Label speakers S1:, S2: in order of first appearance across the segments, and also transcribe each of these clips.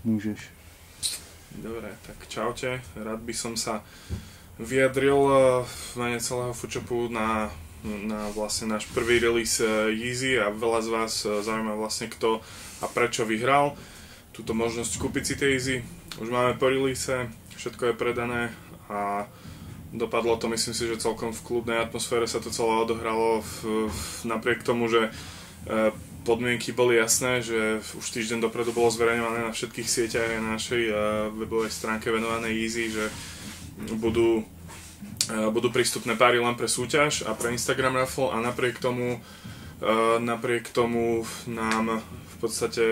S1: môžeš.
S2: Dobre, tak čaute. Rád by som sa vyjadril v mene celého Foodshopu na vlastne náš prvý release Yeezy a veľa z vás zaujíma vlastne kto a prečo vyhral túto možnosť kúpiť si tie Yeezy. Už máme po release, všetko je predané a dopadlo to, myslím si, že celkom v kľudnej atmosfére sa to celé odohralo napriek tomu, že podmienky boli jasné, že už týždeň dopredu bolo zverejňované na všetkých sieťach aj na našej webovej stránke venovanej Yeezy, že budú prístupné páry len pre súťaž a pre Instagram raffle a napriek tomu nám v podstate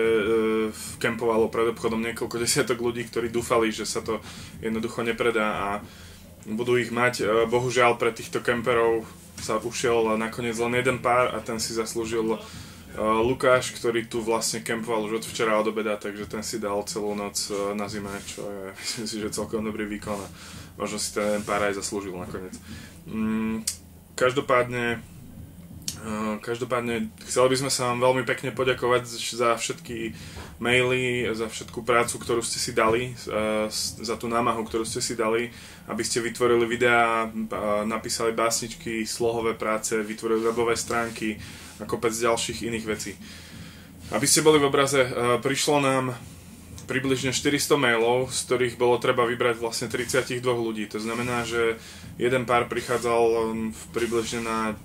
S2: kempovalo pred obchodom niekoľko desiatok ľudí, ktorí dúfali, že sa to jednoducho nepredá a budú ich mať. Bohužiaľ pre týchto kemperov sa ušiel nakoniec len jeden pár a ten si zaslúžil Lukáš, ktorý tu vlastne kempoval už od včera od obeda, takže ten si dal celú noc na zime, čo je, myslím si, že celkom dobrý výkon a možno si ten pár aj zaslúžil nakoniec. Každopádne chceli by sme sa vám veľmi pekne poďakovať za všetky maily, za všetku prácu, ktorú ste si dali, za tú námahu, ktorú ste si dali, aby ste vytvorili videá, napísali básničky, slohové práce, vytvorili webové stránky a kopec ďalších iných vecí. Aby ste boli v obraze, prišlo nám približne 400 mailov, z ktorých bolo treba vybrať vlastne 32 ľudí. To znamená, že jeden pár prichádzal približne na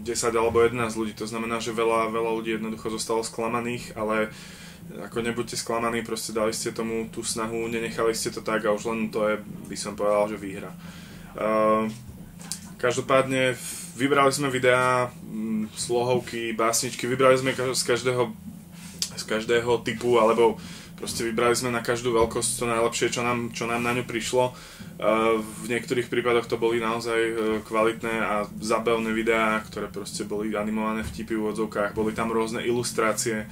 S2: 10 alebo 11 ľudí. To znamená, že veľa ľudí jednoducho zostalo sklamaných, ale ako nebuďte sklamaní, proste dali ste tomu tú snahu, nenechali ste to tak a už len to je, by som povedal, že výhra. Každopádne vybrali sme videá, slohovky, básničky, vybrali sme z každého typu, alebo proste vybrali sme na každú veľkosť to najlepšie, čo nám na ňu prišlo. V niektorých prípadoch to boli naozaj kvalitné a zábavné videá, ktoré proste boli animované vtipy v odzovkách, boli tam rôzne ilustrácie,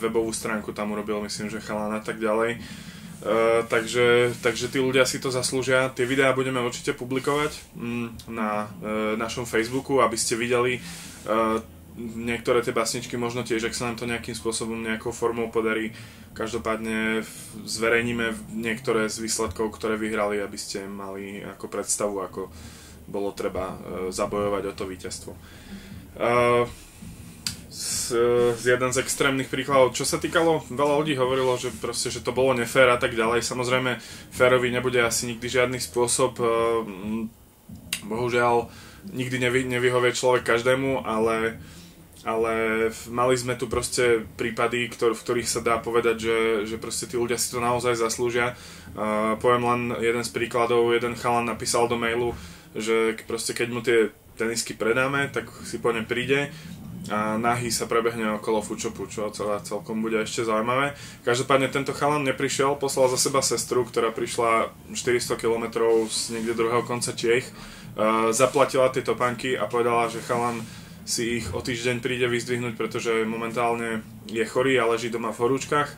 S2: webovú stránku tam urobil, myslím, že chalan a tak ďalej. Takže tí ľudia si to zaslúžia. Tie videá budeme určite publikovať na našom Facebooku, aby ste videli niektoré tie básničky, možno tiež, ak sa nám to nejakým spôsobom, nejakou formou podarí. Každopádne zverejníme niektoré z výsledkov, ktoré vyhrali, aby ste mali ako predstavu, ako bolo treba zabojovať o to víťazstvo. Jeden z extrémnych príkladov, čo sa týkalo, veľa ľudí hovorilo, že proste, že to bolo nefér a tak ďalej. Samozrejme, férový nebude asi nikdy žiadny spôsob, bohužiaľ nikdy nevyhovie človek každému, ale mali sme tu proste prípady, v ktorých sa dá povedať, že proste tí ľudia si to naozaj zaslúžia. Poviem len jeden z príkladov, jeden chalan napísal do mailu, že proste keď mu tie tenisky predáme, tak si po ne príde a nahý sa prebehne okolo Foodshopu, čo celkom bude ešte zaujímavé. Každopádne tento chalan neprišiel, poslal za seba sestru, ktorá prišla 400 km z niekde druhého konca Čiech, zaplatila tie topánky a povedala, že chalan si ich o týždeň príde vyzdvihnúť, pretože momentálne je chorý a leží doma v horúčkach.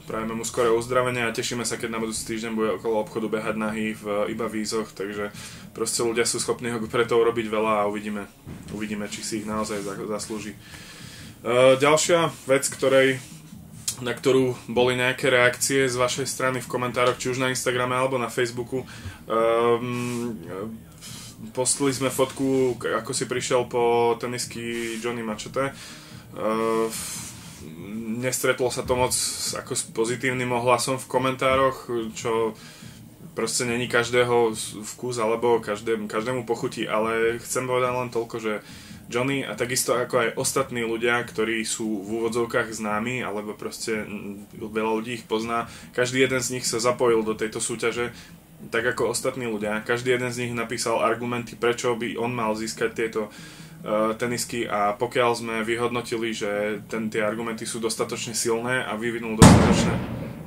S2: Prajeme mu skoré uzdravenie a tešíme sa, keď na budúci týždeň bude okolo obchodu behať nahý iba v ízoch, takže proste ľudia sú schopní ho preto urobiť veľa a uvidíme, či si ich naozaj zaslúži. Ďalšia vec, na ktorú boli nejaké reakcie z vašej strany v komentároch, či už na Instagrame alebo na Facebooku, postili sme fotku, ako si prišiel po tenisky Johnny Machete. Nestretlo sa to moc ako s pozitívnym ohlasom v komentároch, čo proste není každého vkus alebo každému pochutí, ale chcem povedať len toľko, že Johnny a takisto ako aj ostatní ľudia, ktorí sú v úvodzovkách známi alebo proste veľa ľudí ich pozná, každý jeden z nich sa zapojil do tejto súťaže tak ako ostatní ľudia. Každý jeden z nich napísal argumenty, prečo by on mal získať tieto tenisky a pokiaľ sme vyhodnotili, že tie argumenty sú dostatočne silné a vyvinul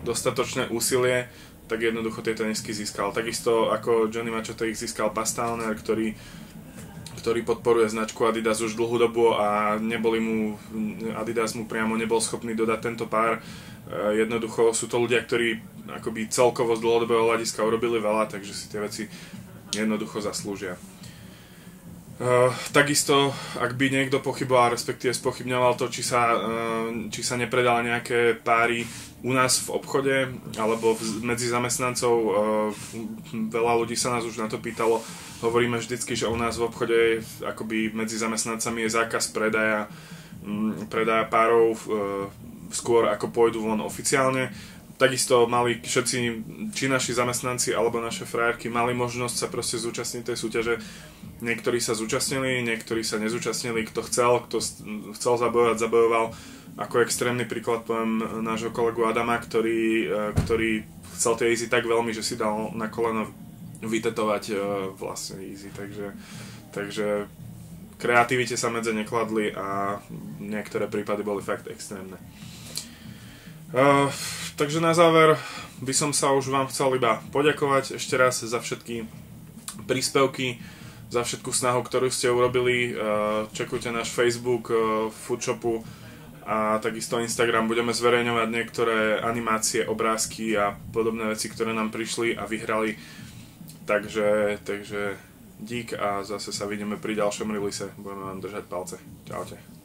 S2: dostatočné úsilie, tak jednoducho tie tenisky získal. Takisto ako Johnny Machete ich získal Pastalner, ktorý podporuje značku Adidas už dlhú dobu a Adidas mu priamo nebol schopný dodať tento pár. Jednoducho sú to ľudia, ktorí akoby celkovo z dlhodobého hľadiska urobili veľa, takže si tie veci jednoducho zaslúžia. Takisto, ak by niekto pochyboval, respektíve spochybňoval to, či sa nepredali nejaké páry u nás v obchode alebo medzi zamestnancov, veľa ľudí sa nás už na to pýtalo. Hovoríme vždycky, že u nás v obchode akoby medzi zamestnancami je zákaz predaja párov skôr ako pôjdu von oficiálne. Takisto mali všetci, či naši zamestnanci alebo naše frajerky, mali možnosť sa proste zúčastniť tej súťaže. Niektorí sa zúčastnili, niektorí sa nezúčastnili. Kto chcel zabojovať, zabojoval. Ako extrémny príklad poviem nášho kolegu Adama, ktorý chcel tie easy tak veľmi, že si dal na koleno vytetovať vlastne easy. Takže kreativite sa medze nekladli a niektoré prípady boli fakt extrémne. Takže na záver by som sa už vám chcel iba poďakovať ešte raz za všetky príspevky, za všetku snahu, ktorú ste urobili. Čekujte náš Facebook, Foodshopu a takisto Instagram. Budeme zverejňovať niektoré animácie, obrázky a podobné veci, ktoré nám prišli a vyhrali. Takže dík a zase sa vidíme pri ďalšom release. Budeme vám držať palce. Čaute.